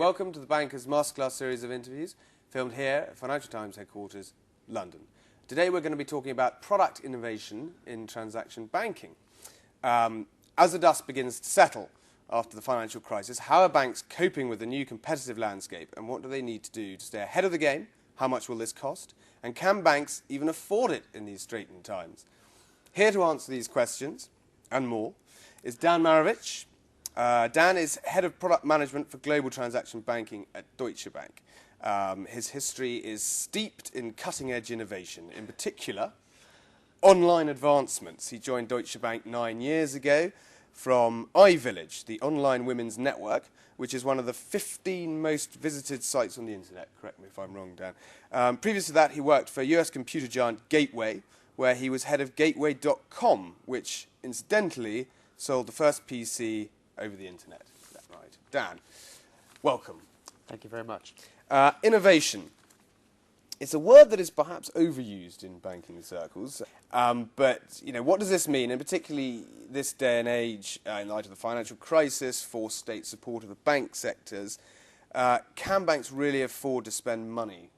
Welcome to the Bankers Masterclass series of interviews filmed here at Financial Times headquarters, London. Today we're going to be talking about product innovation in transaction banking. As the dust begins to settle after the financial crisis, how are banks coping with the new competitive landscape, and what do they need to do to stay ahead of the game? How much will this cost? And can banks even afford it in these straitened times? Here to answer these questions and more is Dan Marovitz. Dan is Head of Product Management for Global Transaction Banking at Deutsche Bank. His history is steeped in cutting-edge innovation, in particular, online advancements. He joined Deutsche Bank 9 years ago from iVillage, the online women's network, which is one of the 15 most visited sites on the internet. Correct me if I'm wrong, Dan. Previous to that, he worked for US computer giant Gateway, where he was head of Gateway.com, which, incidentally, sold the first PC over the internet. Is that right? Dan, welcome. Thank you very much. Innovation. It's a word that is perhaps overused in banking circles, but what does this mean? And particularly this day and age, in light of the financial crisis, forced state support of the bank sectors, can banks really afford to spend money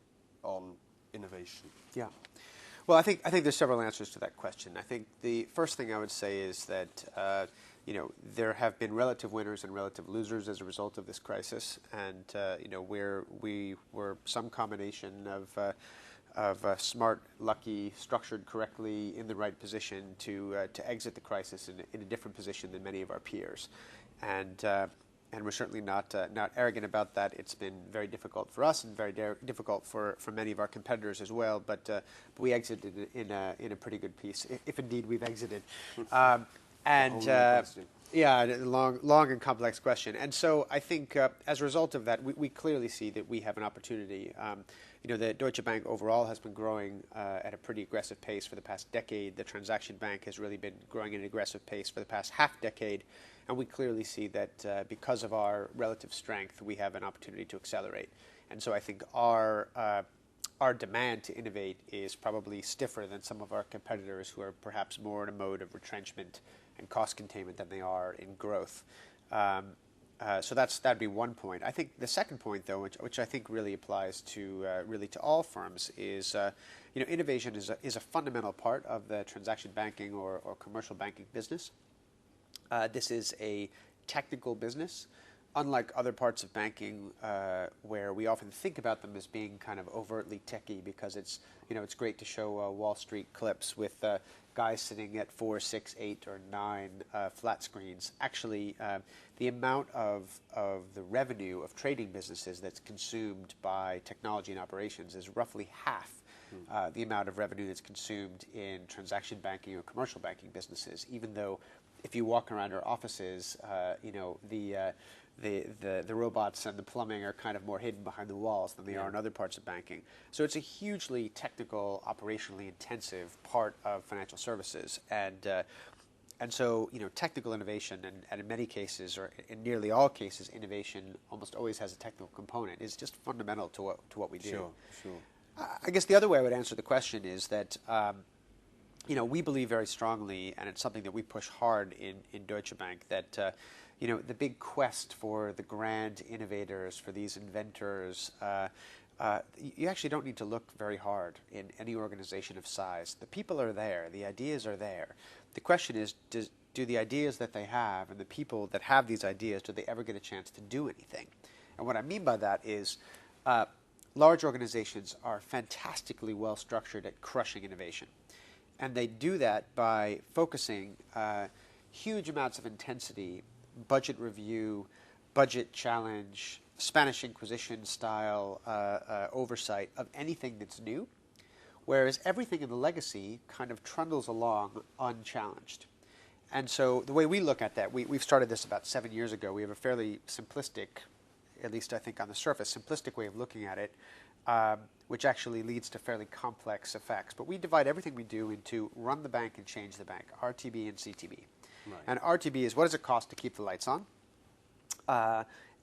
on innovation? Yeah. Well, I think there's several answers to that question. I think the first thing I would say is that there have been relative winners and relative losers as a result of this crisis, and where we were some combination of smart, lucky, structured correctly, in the right position to exit the crisis in a different position than many of our peers, and we're certainly not arrogant about that. It's been very difficult for us and very difficult for many of our competitors as well. But we exited in a pretty good piece, if indeed we've exited. Long and complex question. And so I think as a result of that, we clearly see that we have an opportunity. The Deutsche Bank overall has been growing at a pretty aggressive pace for the past decade. The transaction bank has really been growing at an aggressive pace for the past half decade. And we clearly see that because of our relative strength, we have an opportunity to accelerate. And so I think our demand to innovate is probably stiffer than some of our competitors who are perhaps more in a mode of retrenchment and cost containment than they are in growth. So that'd be one point. I think the second point, though, which I think really applies to all firms, is innovation is a fundamental part of the transaction banking or commercial banking business. This is a technical business, unlike other parts of banking where we often think about them as being kind of overtly techy because it's great to show Wall Street clips with guys sitting at 4, 6, 8, or 9 flat screens. Actually, the amount of the revenue of trading businesses that's consumed by technology and operations is roughly half the amount of revenue that's consumed in transaction banking or commercial banking businesses, even though if you walk around our offices, the robots and the plumbing are kind of more hidden behind the walls than they are in other parts of banking. So it's a hugely technical, operationally intensive part of financial services. And so, technical innovation, and in many cases, or in nearly all cases, innovation almost always has a technical component, is just fundamental to what we do. Sure. I guess the other way I would answer the question is that we believe very strongly, and it's something that we push hard in Deutsche Bank, that the big quest for the grand innovators, for these inventors, you actually don't need to look very hard in any organization of size. The people are there. The ideas are there. The question is, do the ideas that they have and the people that have these ideas, do they ever get a chance to do anything? And what I mean by that is large organizations are fantastically well structured at crushing innovation. And they do that by focusing huge amounts of intensity, budget review, budget challenge, Spanish Inquisition style oversight of anything that's new, whereas everything in the legacy kind of trundles along unchallenged. And so the way we look at that, we've started this about 7 years ago. We have a fairly simplistic, at least I think on the surface, simplistic way of looking at it, which actually leads to fairly complex effects. But we divide everything we do into run the bank and change the bank, RTB and CTB. Right. And RTB is what does it cost to keep the lights on?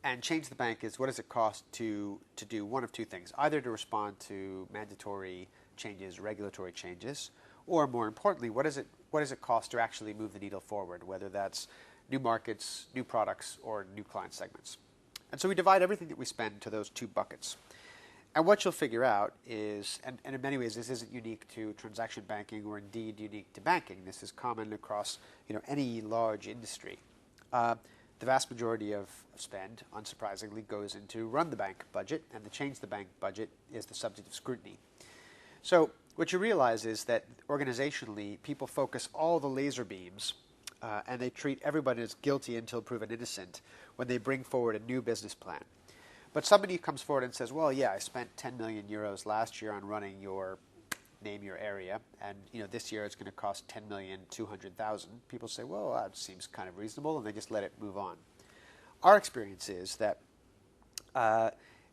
And change the bank is what does it cost to do one of two things, either to respond to mandatory changes, regulatory changes, or more importantly, what does it cost to actually move the needle forward, whether that's new markets, new products, or new client segments. And so we divide everything that we spend into those two buckets. And what you'll figure out is, and in many ways this isn't unique to transaction banking or indeed unique to banking. This is common across any large industry. The vast majority of spend, unsurprisingly, goes into run the bank budget, and the change the bank budget is the subject of scrutiny. So what you realize is that organizationally, people focus all the laser beams and they treat everybody as guilty until proven innocent when they bring forward a new business plan. But somebody comes forward and says, well, yeah, I spent 10 million euros last year on running your, name your area, and this year it's going to cost 10,200,000. People say, well, that seems kind of reasonable, and they just let it move on. Our experience is that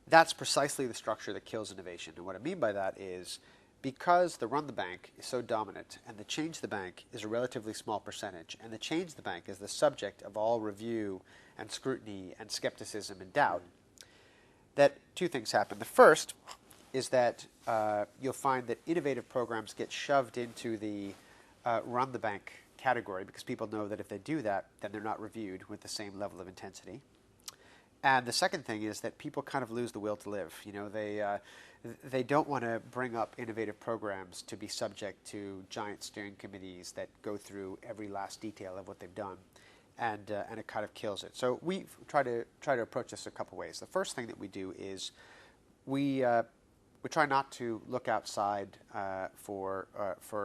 that's precisely the structure that kills innovation. And what I mean by that is because the run the bank is so dominant and the change the bank is a relatively small percentage, and the change the bank is the subject of all review and scrutiny and skepticism and doubt, that two things happen. The first is that you'll find that innovative programs get shoved into the run the bank category because people know that if they do that, then they're not reviewed with the same level of intensity. And the second thing is that people kind of lose the will to live. They don't want to bring up innovative programs to be subject to giant steering committees that go through every last detail of what they've done. And it kind of kills it. So we try to approach this a couple ways. The first thing that we do is we try not to look outside for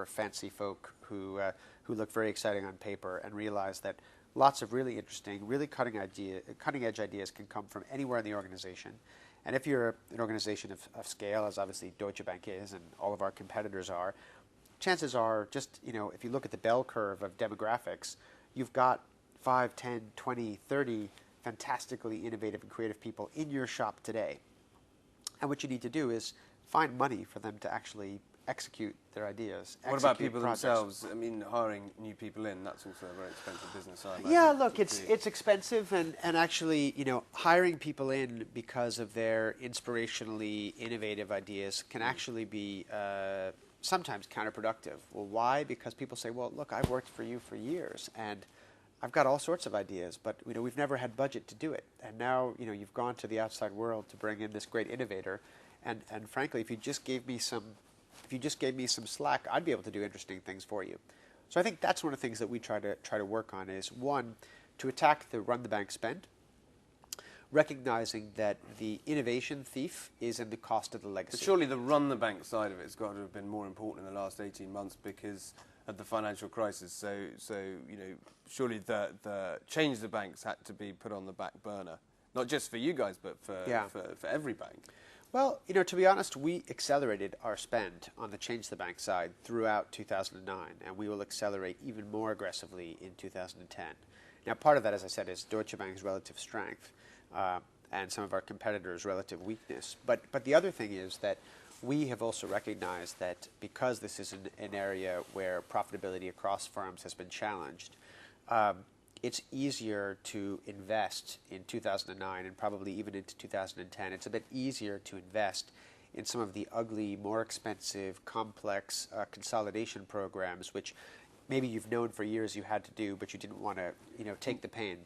fancy folk who look very exciting on paper, and realize that lots of really interesting, really cutting edge ideas can come from anywhere in the organization. And if you're an organization of scale, as obviously Deutsche Bank is, and all of our competitors are, chances are just if you look at the bell curve of demographics, you've got 5, 10, 20, 30 fantastically innovative and creative people in your shop today. And what you need to do is find money for them to actually execute their ideas. What about people themselves? I mean, hiring new people in, that's also a very expensive business, I imagine. Yeah, look, it's expensive, and actually, hiring people in because of their inspirationally innovative ideas can actually be sometimes counterproductive. Well, why? Because people say, well, look, I've worked for you for years, and I've got all sorts of ideas, but we've never had budget to do it. And now you've gone to the outside world to bring in this great innovator, and frankly, if you just gave me some slack, I'd be able to do interesting things for you. So I think that's one of the things that we try to work on is, one, to attack the run the bank spend, recognizing that the innovation thief is in the cost of the legacy. But surely the run the bank side of it has got to have been more important in the last 18 months because of the financial crisis. So surely the change the banks had to be put on the back burner, not just for you guys, but for every bank. Well, to be honest, we accelerated our spend on the change the bank side throughout 2009, and we will accelerate even more aggressively in 2010. Now, part of that, as I said, is Deutsche Bank's relative strength and some of our competitors' relative weakness. But the other thing is that we have also recognized that because this is an area where profitability across firms has been challenged, it's easier to invest in 2009 and probably even into 2010. It's a bit easier to invest in some of the ugly, more expensive, complex consolidation programs, which maybe you've known for years you had to do, but you didn't want to take the pain.